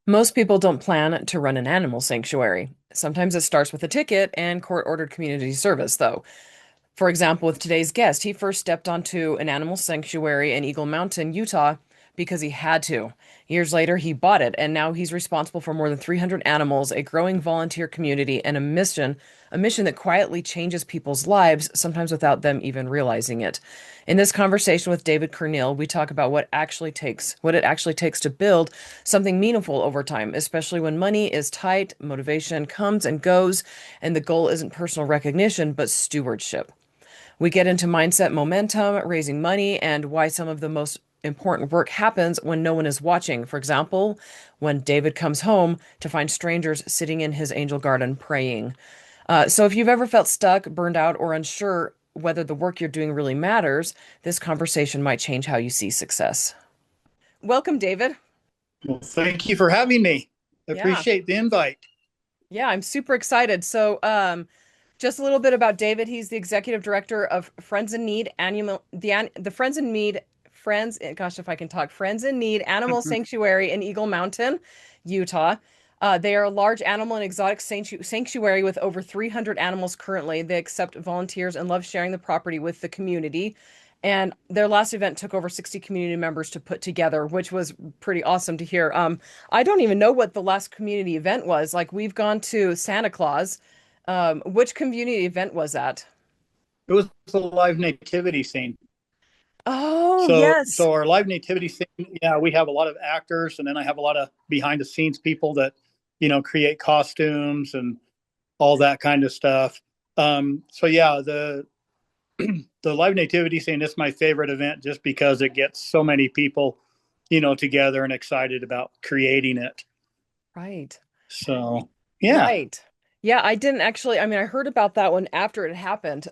Most people don't plan to run an animal sanctuary. Sometimes it starts with a ticket and court-ordered community service, though. For example, with today's guest, he first stepped onto an animal sanctuary in Eagle Mountain, Utah, because he had to. Years later, he bought it, and now he's responsible for more than 300 animals, a growing volunteer community, and a mission that quietly changes people's lives, sometimes without them even realizing it. In this conversation with David Corneal, we talk about what it actually takes to build something meaningful over time, especially when money is tight, motivation comes and goes, and the goal isn't personal recognition, but stewardship. We get into mindset, momentum, raising money, and why some of the most important work happens when no one is watching. For example, when David comes home to find strangers sitting in his angel garden praying. So if you've ever felt stuck, burned out, or unsure whether the work you're doing really matters, this conversation might change how you see success. Welcome, David. Well, thank you for having me. I Yeah. appreciate the invite. Yeah, I'm super excited. Just a little bit about David. He's the executive director of Friends in Need Animal the Friends in Need Friends gosh if I can talk Friends in Need Animal Sanctuary in Eagle Mountain, Utah. They are a large animal and exotic sanctuary with over 300 animals currently. They accept volunteers and love sharing the property with the community. And their last event took over 60 community members to put together, which was pretty awesome to hear. I don't even know what the last community event was. Like we've gone to Santa Claus. Which community event was that? It was a live nativity scene. Oh, So, yes. so our live nativity scene, yeah, we have a lot of actors, and then I have a lot of behind the scenes people that, create costumes and all that kind of stuff. So yeah, the live nativity scene is my favorite event just because it gets so many people, together and excited about creating it. Right. So yeah. Right. Yeah, I didn't actually, I mean, I heard about that one after it happened.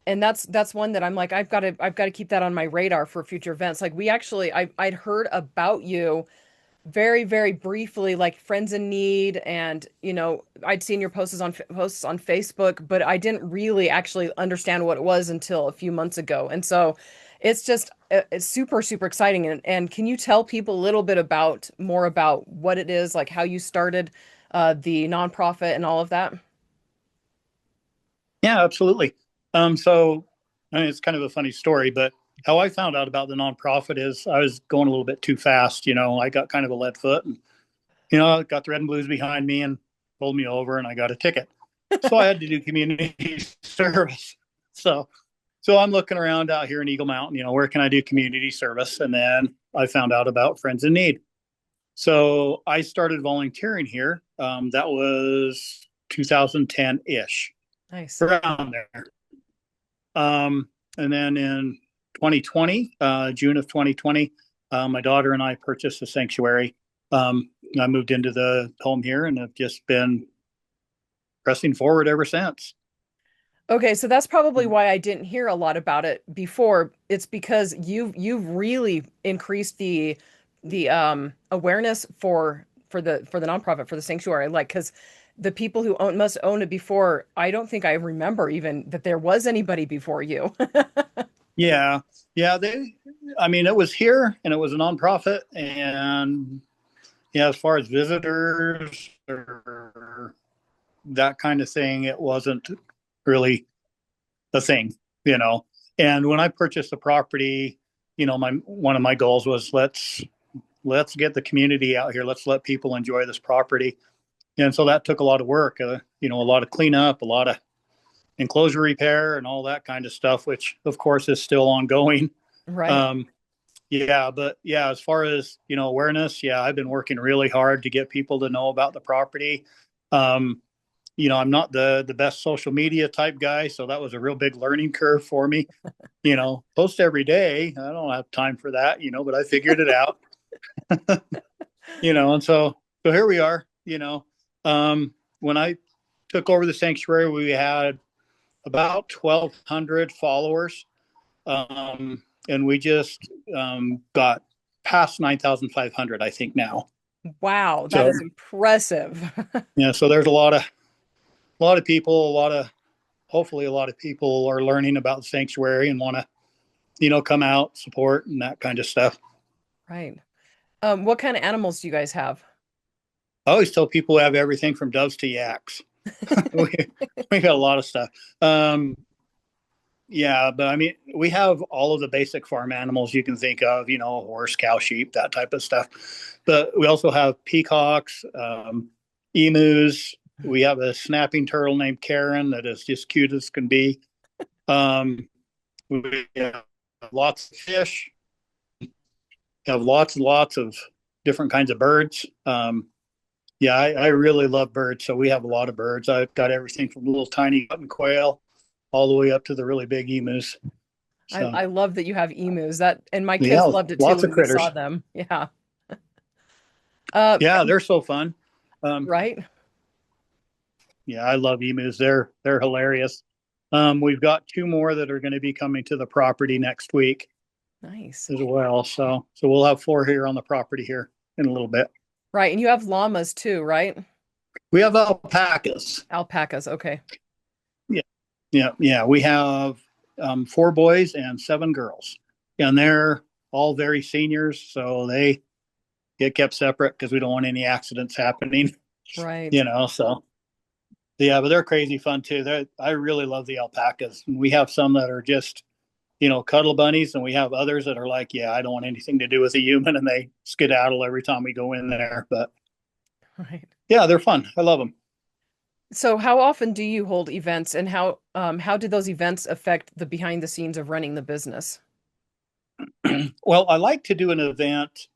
And that's one that I'm like, I've got to keep that on my radar for future events. Like we actually I'd heard about you very, very briefly, like Friends in Need, and I'd seen your posts on Facebook, but I didn't really actually understand what it was until a few months ago. And so it's just it's super, super exciting. And can you tell people a little bit about more about what it is, like how you started the nonprofit and all of that? Yeah, absolutely. So I mean, it's kind of a funny story, but how I found out about the nonprofit is I was going a little bit too fast. I got kind of a lead foot, and I got the red and blues behind me and pulled me over, and I got a ticket. So I had to do community service. So, so I'm looking around out here in Eagle Mountain. Where can I do community service? And then I found out about Friends in Need. So I started volunteering here. That was 2010 ish, Nice. around there. And then in 2020, June of 2020, my daughter and I purchased a sanctuary. I moved into the home here and have just been pressing forward ever since. Okay, so that's probably why I didn't hear a lot about it before. It's because you've really increased the awareness for the nonprofit for the sanctuary. Like, because the people who must own it before, I don't think I remember even that there was anybody before you. Yeah, yeah. I mean, it was here and it was a nonprofit, and yeah, as far as visitors or that kind of thing, it wasn't really the thing, you know. And when I purchased the property, my one of my goals was let's get the community out here. Let's let people enjoy this property. And so that took a lot of work, a lot of cleanup, a lot of enclosure repair, and all that kind of stuff, which of course is still ongoing. Right. Um, yeah, but yeah, as far as awareness, yeah, I've been working really hard to get people to know about the property. Um, I'm not the best social media type guy, so that was a real big learning curve for me. Post every day. I don't have time for that, but I figured it out. And so here we are. When I took over the sanctuary, we had about 1,200 followers, and we just got past 9,500, I think now. Wow, that So is impressive. yeah, so there's a lot of people, hopefully a lot of people are learning about the sanctuary and want to come out, support, and that kind of stuff. Right. What kind of animals do you guys have? I always tell people we have everything from doves to yaks. we, we got a lot of stuff. Um, yeah, but I mean, we have all of the basic farm animals you can think of, horse, cow, sheep, that type of stuff. But we also have peacocks, emus. We have a snapping turtle named Karen that is just cute as can be. Um, we have lots of fish, have lots and lots of different kinds of birds. Yeah, I really love birds. So we have a lot of birds. I've got everything from little tiny button quail all the way up to the really big emus. So I love that you have emus. That and my kids yeah, loved it too lots of when we saw critters. them. Yeah. Uh, Yeah, they're so fun. Um, right. yeah, I love emus. They're hilarious. We've got two more that are going to be coming to the property next week Nice. as well. So we'll have four here on the property here in a little bit. Right. And you have llamas too, right? We have alpacas. Alpacas. Okay. Yeah, yeah. We have four boys and seven girls, and they're all very seniors, so they get kept separate because we don't want any accidents happening. Right. So yeah, but they're crazy fun too. I really love the alpacas. And we have some that are just, cuddle bunnies, and we have others that are like, yeah, I don't want anything to do with a human, and they skedaddle every time we go in there. But Right. yeah, they're fun. I love them. So how often do you hold events and how do those events affect the behind the scenes of running the business? Well, I like to do an event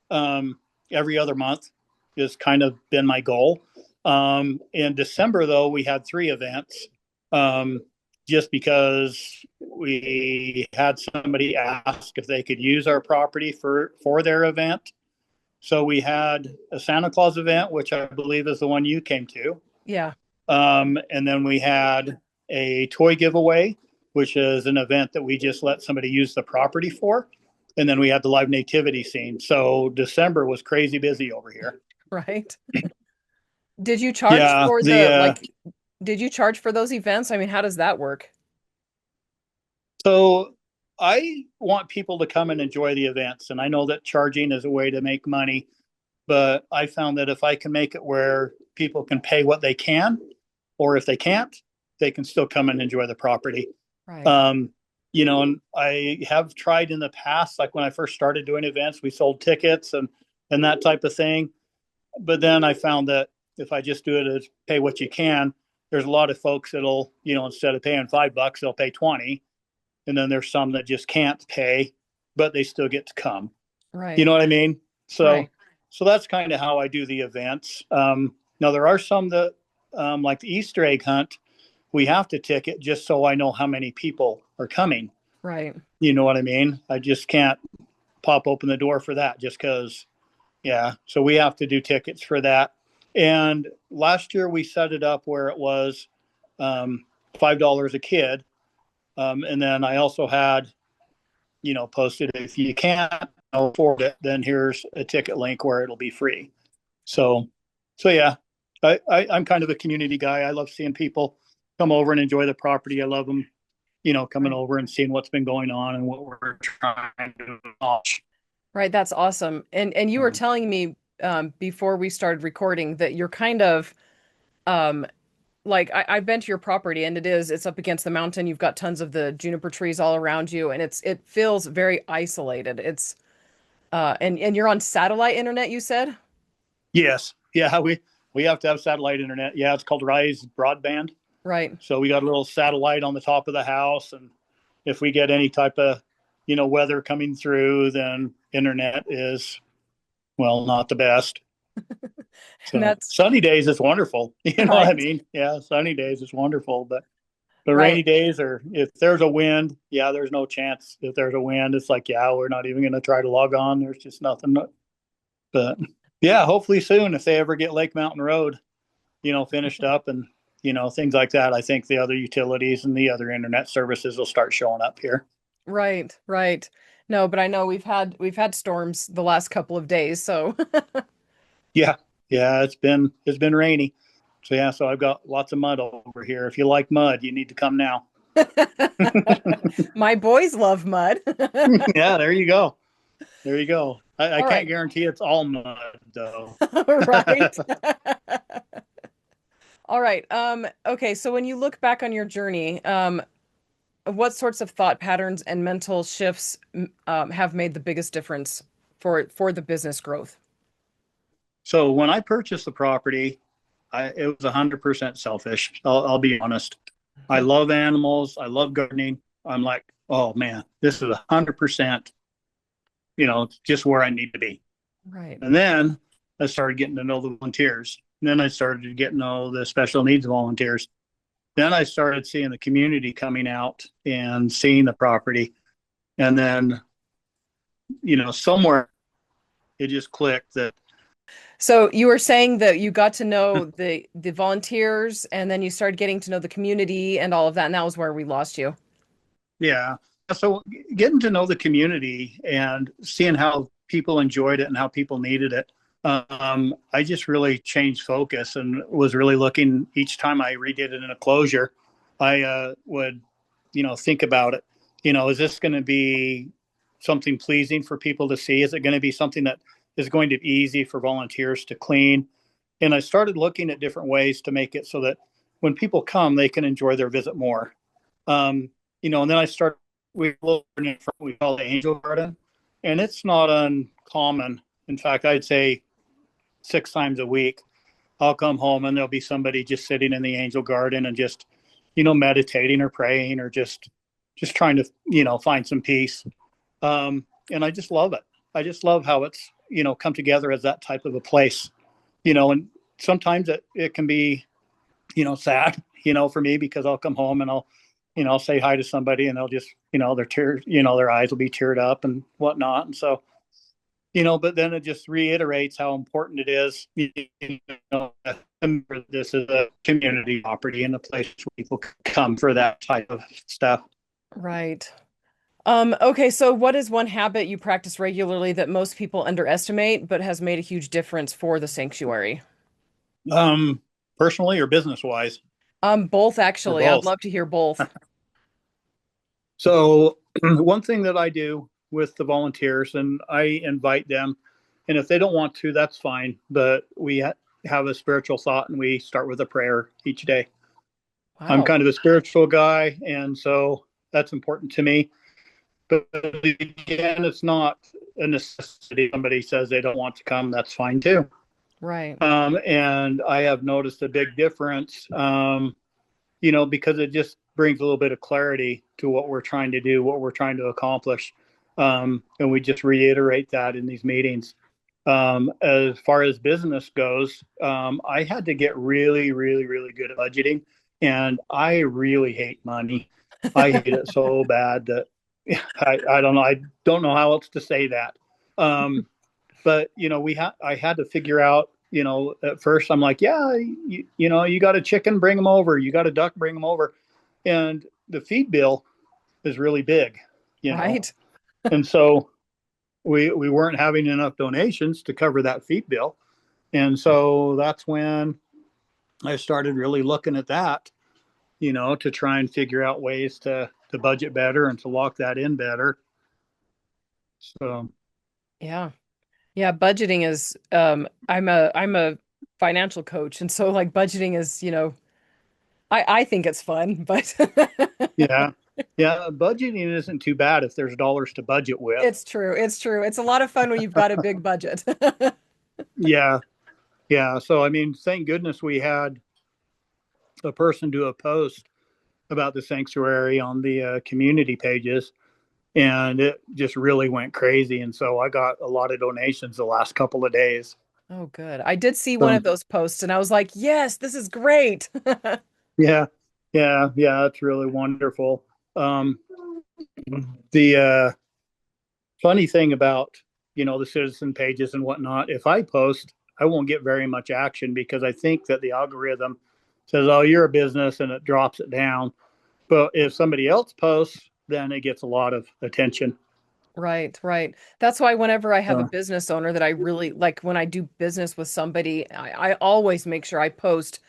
every other month. Is kind of been my goal. In December, though, we had three events. Just because we had somebody ask if they could use our property for their event. So we had a Santa Claus event, which I believe is the one you came to. Yeah. And then we had a toy giveaway, which is an event that we just let somebody use the property for. And then we had the live nativity scene. So December was crazy busy over here. Right. Did you charge Yeah, for the the like did you charge for those events? I mean, how does that work? so I want people to come and enjoy the events, and I know that charging is a way to make money, but I found that if I can make it where people can pay what they can, or if they can't, they can still come and enjoy the property. Right. Um, and I have tried in the past, like when I first started doing events, we sold tickets and that type of thing. But then I found that if I just do it as pay what you can, there's a lot of folks that'll, instead of paying $5, they'll pay 20. And then there's some that just can't pay, but they still get to come. You Right. know what I mean? So, Right. so that's kind of how I do the events. Now there are some that, like the Easter egg hunt, we have to ticket just so I know how many people are coming. Right. You know what I mean? I just can't pop open the door for that just because, yeah. So we have to do tickets for that. And last year we set it up where it was $5 a kid. And then I also had, posted if you can't afford it, then here's a ticket link where it'll be free. So, so yeah, I'm kind of a community guy. I love seeing people come over and enjoy the property. I love them, coming Right. over and seeing what's been going on and what we're trying to accomplish. Right. That's awesome. And you were telling me before we started recording that you're kind of um like I've been to your property and it's up against the mountain. You've got tons of the juniper trees all around you and it feels very isolated. It's and you're on satellite internet, you said? Yes, yeah, we have to have satellite internet. Yeah, it's called Rise Broadband. Right. So we got a little satellite on the top of the house, and if we get any type of, weather coming through, then internet is, well, not the best. And So that's sunny days is wonderful. You know what I right. mean? Yeah, sunny days is wonderful, but the Right. rainy days are, if there's a wind, yeah, there's no chance. If there's a wind, it's like, yeah, we're not even going to try to log on. There's just nothing. But yeah, hopefully soon, if they ever get Lake Mountain Road, finished up and, things like that, I think the other utilities and the other internet services will start showing up here. Right. Right. No, but I know we've had storms the last couple of days, so Yeah. Yeah. It's been rainy. So yeah, so I've got lots of mud over here. If you like mud, you need to come now. my boys love mud. Yeah, there you go. There you go. I All can't right. guarantee it's all mud though. Right. All right. Okay, so when you look back on your journey, what sorts of thought patterns and mental shifts have made the biggest difference for the business growth? So when I purchased the property, it was 100% selfish. I'll be honest. I love animals. I love gardening. I'm like, oh man, this is 100%, just where I need to be. Right. And then I started getting to know the volunteers. And then I started getting to know the special needs volunteers. Then I started seeing the community coming out and seeing the property. And then, somewhere it just clicked that, So you were saying that you got to know the volunteers and then you started getting to know the community and all of that, and that was where we lost you. yeah. So getting to know the community and seeing how people enjoyed it and how people needed it, I just really changed focus and was really looking each time I redid it in a closure. I would, think about it. Is this going to be something pleasing for people to see? Is it going to be something that is going to be easy for volunteers to clean? And I started looking at different ways to make it so that when people come, they can enjoy their visit more. And then I started, we call the Angel Garden, and it's not uncommon. In fact, I'd say 6 times a week, I'll come home and there'll be somebody just sitting in the Angel Garden and just, meditating or praying or just trying to, find some peace. And I just love it. I just love how it's, come together as that type of a place, and sometimes it can be, sad, for me because I'll come home and I'll say hi to somebody and they'll just, their tears, their eyes will be teared up and whatnot. And so, but then it just reiterates how important it is, this is a community property and a place where people come for that type of stuff. Right. Okay, so what is one habit you practice regularly that most people underestimate but has made a huge difference for the sanctuary? Um, Personally or business wise Both or actually. I'd both. love to hear both. So one thing that I do with the volunteers, and I invite them, and if they don't want to, that's fine. But we have a spiritual thought, and we start with a prayer each day. I'm Wow. kind of a spiritual guy, and so that's important to me. But again, it's not a necessity. Somebody says they don't want to come, that's fine too. Right. And I have noticed a big difference, because it just brings a little bit of clarity to what we're trying to do, what we're trying to accomplish. And we just reiterate that in these meetings. As far as business goes, I had to get really, really, really good at budgeting. And I really hate money. I hate it so bad that I don't know. I don't know how else to say that. Um, but I had to figure out, at first I'm like, yeah, you got a chicken, bring them over. You got a duck, bring them over. And the feed bill is really big, you know. Right. And so we weren't having enough donations to cover that feed bill. And so that's when I started really looking at that, to try and figure out ways to budget better and to lock that in better. So Yeah. Yeah, budgeting is I'm a financial coach and so like budgeting is, I think it's fun, but yeah. Yeah, budgeting isn't too bad if there's dollars to budget with. it's true. It's true. It's a lot of fun when you've got a big budget. Yeah, yeah. So I mean, thank goodness we had a person do a post about the sanctuary on the community pages, and it just really went crazy. And so I got a lot of donations the last couple of days. Oh, good. I did see one So of those posts and I was like, "Yes, this is great." yeah, yeah. It's really wonderful. Um, the funny thing about the citizen pages and whatnot, if I post, I won't get very much action because I think that the algorithm says, "Oh, you're a business," and it drops it down. But if somebody else posts, then it gets a lot of attention. Right, right. That's why whenever I have a So business owner that I really like, when I do business with somebody, I always make sure I post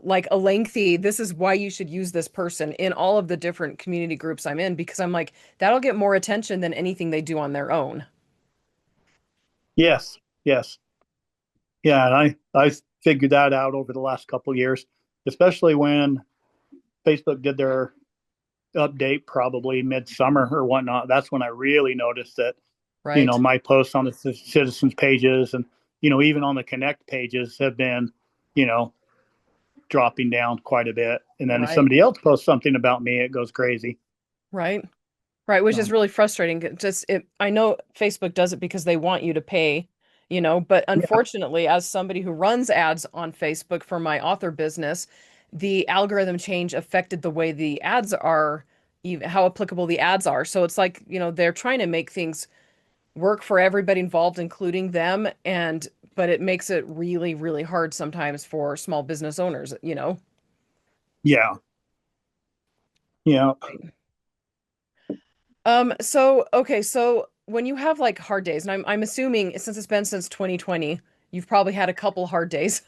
like a lengthy, this is why you should use this person in all of the different community groups I'm in, because I'm like, that'll get more attention than anything they do on their own. Yes, yes, yeah. And I figured that out over the last couple of years, especially when Facebook did their update, probably midsummer or whatnot. That's when I really noticed that, Right. my posts on the citizens pages and, even on the connect pages have been, you know, dropping down quite a bit. And then if Right. somebody else posts something about me, it goes crazy. Right. Right, which is So, really frustrating. I know Facebook does it because they want you to pay, but yeah, unfortunately, as somebody who runs ads on Facebook for my author business, the algorithm change affected the way the ads are, even how applicable the ads are. So it's like, they're trying to make things work for everybody involved, including them, but it makes it really, really hard sometimes for small business owners. yeah, yeah. So when you have like hard days, and I'm assuming since it's been since 2020, you've probably had a couple hard days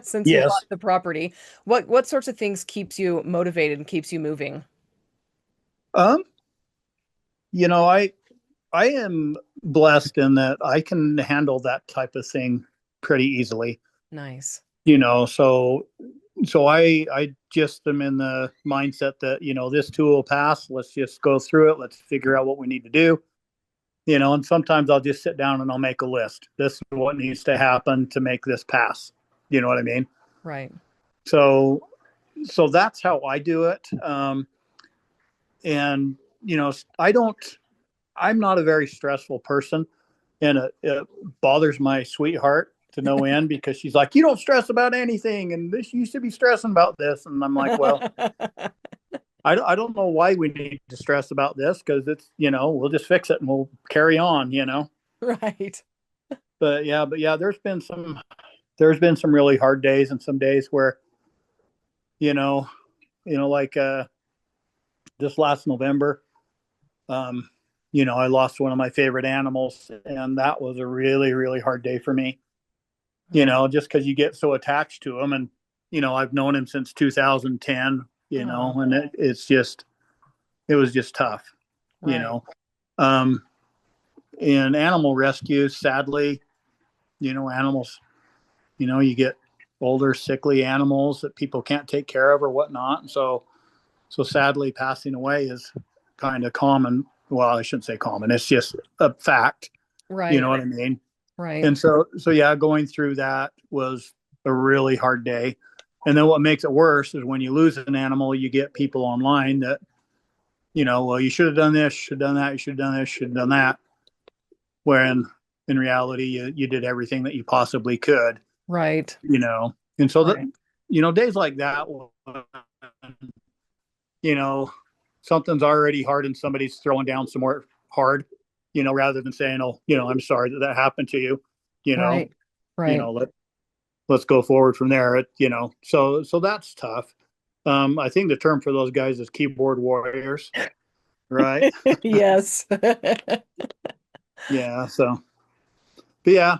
since you bought Yes. the property. What sorts of things keeps you motivated and keeps you moving? Um, I am blessed in that I can handle that type of thing pretty easily. Nice. So I just am in the mindset that, this too will pass. Let's just go through it. Let's figure out what we need to do. And sometimes I'll just sit down and I'll make a list. This is what needs to happen to make this pass. You know what I mean? Right. So so that's how I do it. And I don't I'm not a very stressful person, and it bothers my sweetheart to no end because she's like, "You don't stress about anything, and this you should be stressing about this." And I'm like, "Well, I don't know why we need to stress about this because it's we'll just fix it and we'll carry on." Right. But yeah, there's been some really hard days and some days where you know like this last November, um, I lost one of my favorite animals, and that was a really really hard day for me. Oh, Just because you get so attached to him. And, I've known him since 2010, oh, and it was just tough, you right. know. Um, in animal rescue, sadly, animals, you get older, sickly animals that people can't take care of or whatnot. And so sadly, passing away is kind of common. Well, I shouldn't say common. It's just a fact. You Right. know what I mean? Right. And so yeah, going through that was a really hard day. And then what makes it worse is when you lose an animal, you get people online that, well, you should have done this, should have done that, you should have done this, should have done that. When in reality, you did everything that you possibly could, Right. And so that, Right. days like that, you know, something's already hard and somebody's throwing down some more hard, rather than saying, oh, I'm sorry that happened to you, you know, Right. Right. let's go forward from there. So that's tough. I think the term for those guys is keyboard warriors, right? Yes. Yeah. But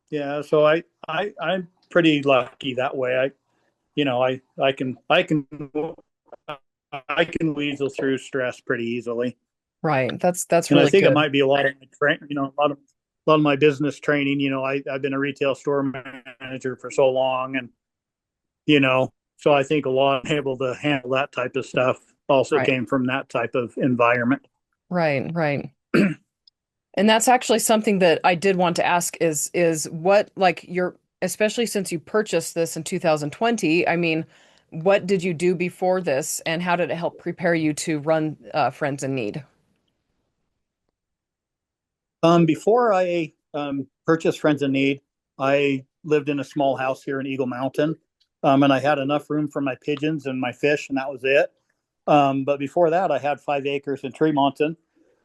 yeah. So I'm pretty lucky that way. I can weasel through stress pretty easily. Right. That's And I really think it good. might be a lot of my a lot of my business training. I've been a retail store manager for so long, and so I think a lot able to handle that type of stuff also Right. came from that type of environment. Right. Right. And that's actually something that I did want to ask is what like your especially since you purchased this in 2020, I mean, what did you do before this and how did it help prepare you to run Friends in Need? Before I purchased Friends in Need, I lived in a small house here in Eagle Mountain, and I had enough room for my pigeons and my fish, and that was it. But before that, I had 5 acres in Tremonton,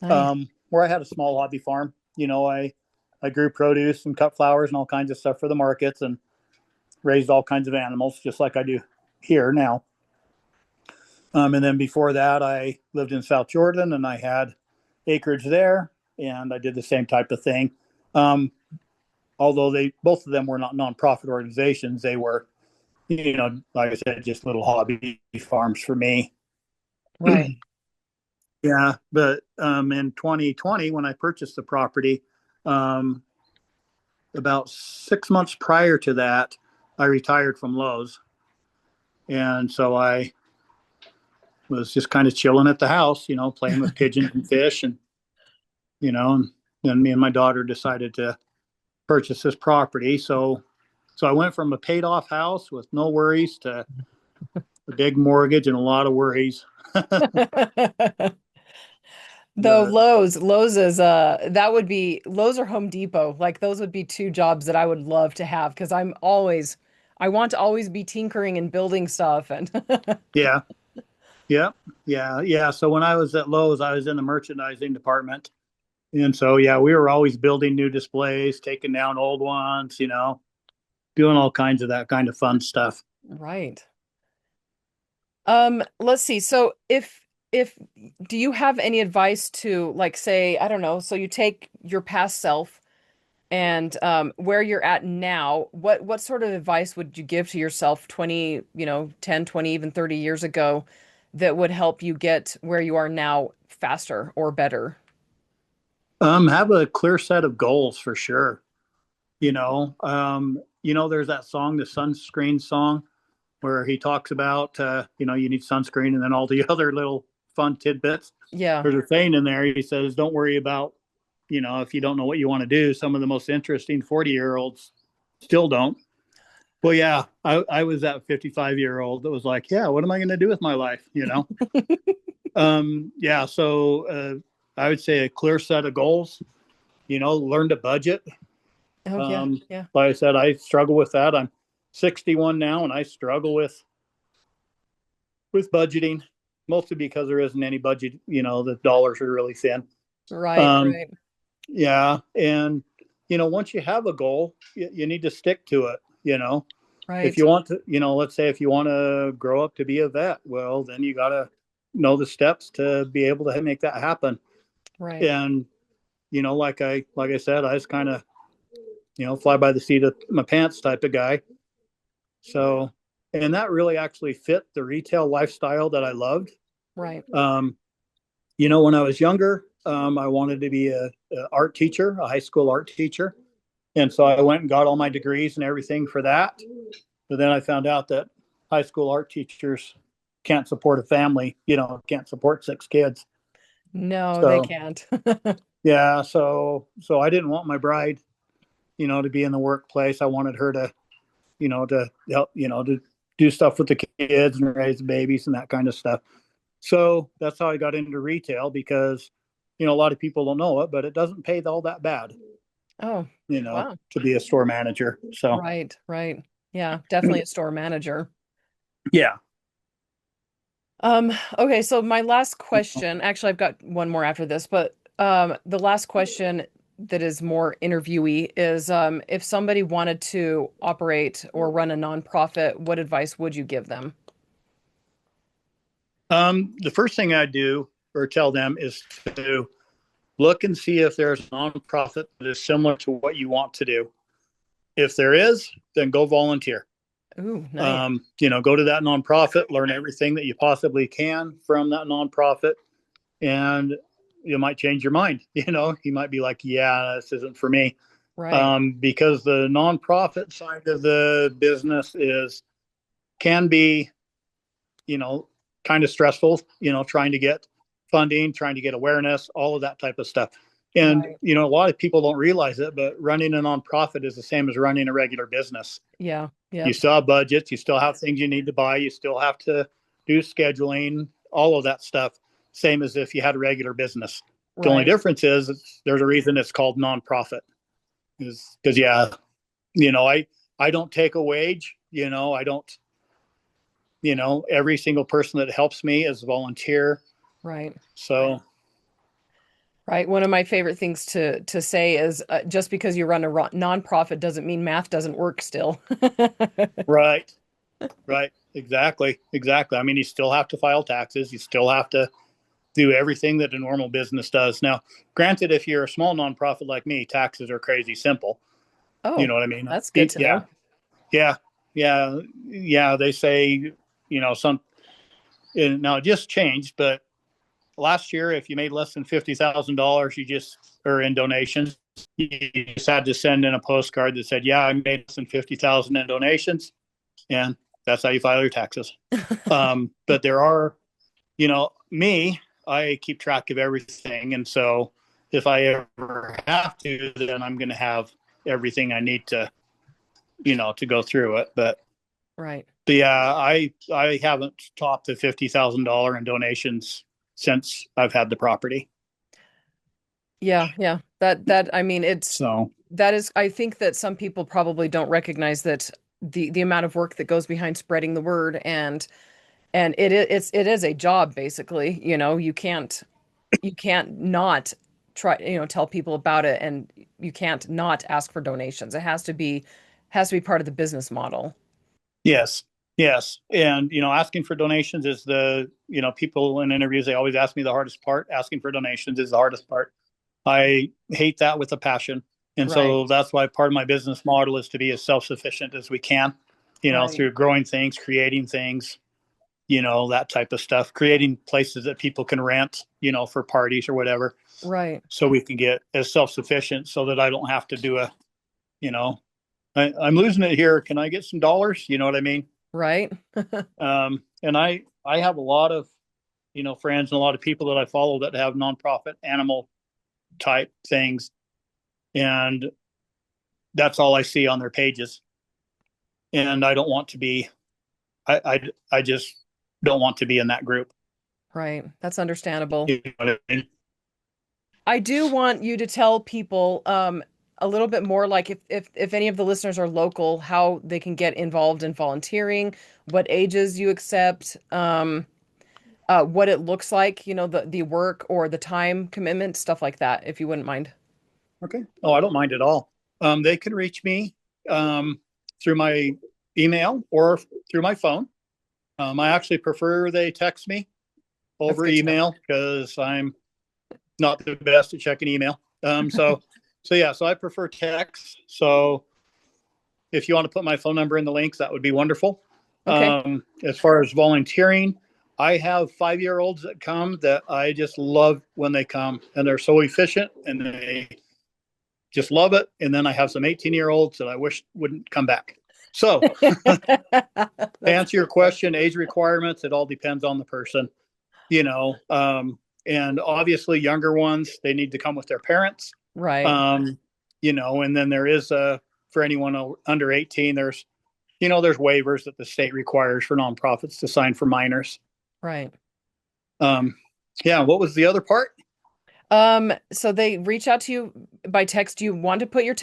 Nice. where I had a small hobby farm. I grew produce and cut flowers and all kinds of stuff for the markets, and raised all kinds of animals, just like I do here now. And then before that, I lived in South Jordan, and I had acreage there, and I did the same type of thing. Um, Although they both of them were not nonprofit organizations, they were, like I said, just little hobby farms for me. Right. Yeah, but in 2020, when I purchased the property, um, about 6 months prior to that, I retired from Lowe's. And so I was just kind of chilling at the house, playing with pigeons and fish. And then me and my daughter decided to purchase this property. So I went from a paid off house with no worries to a big mortgage and a lot of worries. Though But Lowe's is that would be Lowe's or Home Depot. Like those would be two jobs that I would love to have because I want to always be tinkering and building stuff and yeah, yeah, yeah. So when I was at Lowe's, I was in the merchandising department. And so, yeah, we were always building new displays, taking down old ones, doing all kinds of that kind of fun stuff. Right. Let's see. So if do you have any advice to like say, I don't know, so you take your past self and where you're at now, what sort of advice would you give to yourself 20, 10, 20, even 30 years ago that would help you get where you are now faster or better? Have a clear set of goals for sure. There's that song, the sunscreen song, where he talks about, you need sunscreen and then all the other little fun tidbits. Yeah, There's a saying in there. He says, don't worry about, if you don't know what you want to do. Some of the most interesting 40-year-olds still don't. Well, yeah, I was that 55-year-old that was like, yeah, what am I going to do with my life? Yeah. So I would say a clear set of goals, learn to budget. oh yeah, yeah, Like I said, I struggle with that. I'm 61 now and I struggle with budgeting, mostly because there isn't any budget, the dollars are really thin. right, Um, right, yeah. And, once you have a goal, you need to stick to it. If right, you want to, let's say if you want to grow up to be a vet, well, then you got to know the steps to be able to make that happen. right, And, like I said, I was kind of, fly by the seat of my pants type of guy. So, and that really actually fit the retail lifestyle that I loved. right. Um, when I was younger, I wanted to be a art teacher, a high school art teacher. And so I went and got all my degrees and everything for that. But then I found out that high school art teachers can't support a family, can't support 6 kids. No, they So can't. yeah, so I didn't want my bride, to be in the workplace. I wanted her to help, to do stuff with the kids and raise the babies and that kind of stuff. So that's how I got into retail because, a lot of people don't know it, but it doesn't pay all that bad, Oh, wow. to be a store manager. So Right, right. Yeah, definitely a store manager. yeah. Okay, so my last question, actually I've got one more after this, but the last question that is more interviewee is if somebody wanted to operate or run a nonprofit, what advice would you give them? The first thing I do or tell them is to look and see if there's a nonprofit that is similar to what you want to do. If there is, then go volunteer. Ooh, nice. Go to that nonprofit, learn everything that you possibly can from that nonprofit, and you might change your mind. You might be like, yeah, this isn't for me. Right, Because the nonprofit side of the business can be, you know, kind of stressful, trying to get funding, trying to get awareness, all of that type of stuff. And, right. a lot of people don't realize it, but running a nonprofit is the same as running a regular business. Yeah, You yep, still have budgets, you still have things you need to buy, you still have to do scheduling, all of that stuff, same as if you had a regular business. The only right, difference is there's a reason it's called nonprofit. Is because yeah, I don't take a wage. I don't. Every single person that helps me is a volunteer. right. So Right. One of my favorite things to say is just because you run a nonprofit doesn't mean math doesn't work still. right, right, exactly. I mean, you still have to file taxes. You still have to do everything that a normal business does. Now, granted, if you're a small nonprofit like me, taxes are crazy simple. You Oh, know what I mean? that's good to Yeah, know. yeah, yeah. They say, some now it just changed, but last year, if you made less than $50,000, you just are in donations. You just had to send in a postcard that said, "Yeah, I made less than 50,000 in donations," and that's how you file your taxes. But there are, me, I keep track of everything, and so if I ever have to, then I'm going to have everything I need to, to go through it. Right. But yeah, I haven't topped the $50,000 in donations since I've had the property. Yeah, yeah. That I mean it's So that is I think that some people probably don't recognize that the amount of work that goes behind spreading the word, and it is a job basically, you can't not try, tell people about it, and you can't not ask for donations. It has to be part of the business model. yes, yes, and asking for donations is people in interviews, they always ask me the hardest part. Asking for donations is the hardest part. I hate that with a passion. And Right. so that's why part of my business model is to be as self sufficient as we can, Right. through growing things, creating things, that type of stuff, creating places that people can rent, for parties or whatever, Right. so we can get as self sufficient so that I don't have to do you know, I'm losing it here. Can I get some dollars? You know what I mean? Right. And I have a lot of, friends and a lot of people that I follow that have nonprofit animal type things. And that's all I see on their pages. And I don't want to be, I just don't want to be in that group. Right. That's understandable. You know what I mean? I do want you to tell people a little bit more, like if any of the listeners are local, how they can get involved in volunteering, what ages you accept, what it looks like, the work or the time commitment, stuff like that, if you wouldn't mind. Okay. Oh, I don't mind at all. They can reach me through my email or through my phone. I actually prefer they text me That's over good to know. email because I'm not the best at checking email. So yeah, so I prefer text. So if you want to put my phone number in the links, that would be wonderful. Okay. As far as volunteering, I have 5-year-olds that come that I just love when they come, and they're so efficient and they just love it. And then I have some 18-year-olds that I wish wouldn't come back. So to That's answer your question, age requirements, it all depends on the person, you know. And obviously younger ones, they need to come with their parents. right. Um, and then there is for anyone under 18, there's waivers that the state requires for nonprofits to sign for minors. Right. Um, yeah, what was the other part? So they reach out to you by text. Do you want to put your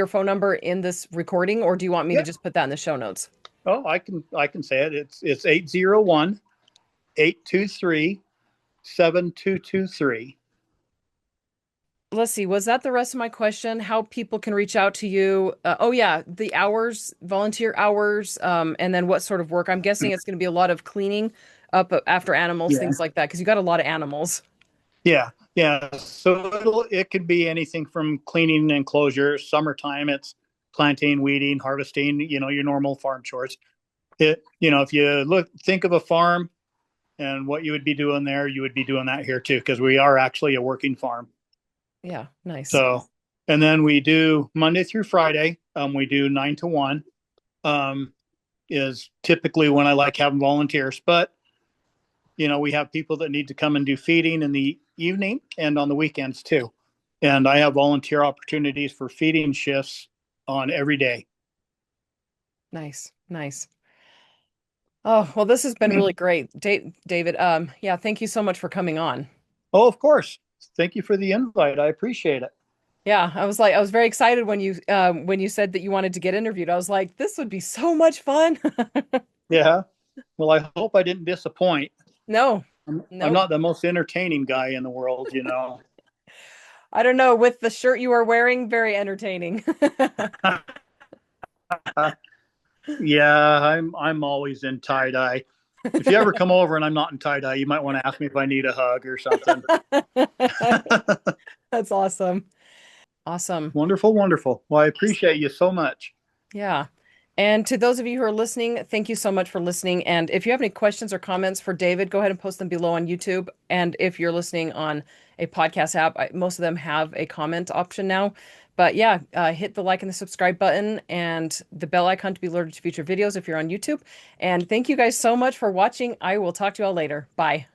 phone number in this recording, or do you want me to Yeah. just put that in the show notes? Oh, I can say it. It's 801-823-7223. Let's see. Was that the rest of my question? How people can reach out to you? Oh yeah, the hours, volunteer hours, and then what sort of work? I'm guessing it's going to be a lot of cleaning up after animals, Yeah. things like that, because you got a lot of animals. Yeah. Yeah. So it could be anything from cleaning enclosures. Summertime, it's planting, weeding, harvesting, your normal farm chores. If you think of a farm and what you would be doing there, you would be doing that here too, because we are actually a working farm. Yeah, nice. So, and then we do Monday through Friday. We do 9 to 1. Um, is typically when I like having volunteers, but we have people that need to come and do feeding in the evening and on the weekends too. And I have volunteer opportunities for feeding shifts on every day. Nice, nice. Oh, well, this has been really great. David, yeah, thank you so much for coming on. Oh, of course. Thank you for the invite. I appreciate it. Yeah, I was very excited when you said that you wanted to get interviewed. I was like, this would be so much fun. Yeah. Well, I hope I didn't disappoint. No, I'm nope. not the most entertaining guy in the world. I don't know. With the shirt you are wearing, very entertaining. Yeah, I'm always in tie dye. If you ever come over and I'm not in tie dye, you might want to ask me if I need a hug or something. That's awesome. Awesome. Wonderful, wonderful. Well, I appreciate you so much. Yeah. And to those of you who are listening, thank you so much for listening. And if you have any questions or comments for David, go ahead and post them below on YouTube. And if you're listening on a podcast app. Most of them have a comment option now. But yeah, hit the like and the subscribe button and the bell icon to be alerted to future videos if you're on YouTube. And thank you guys so much for watching. I will talk to you all later. Bye.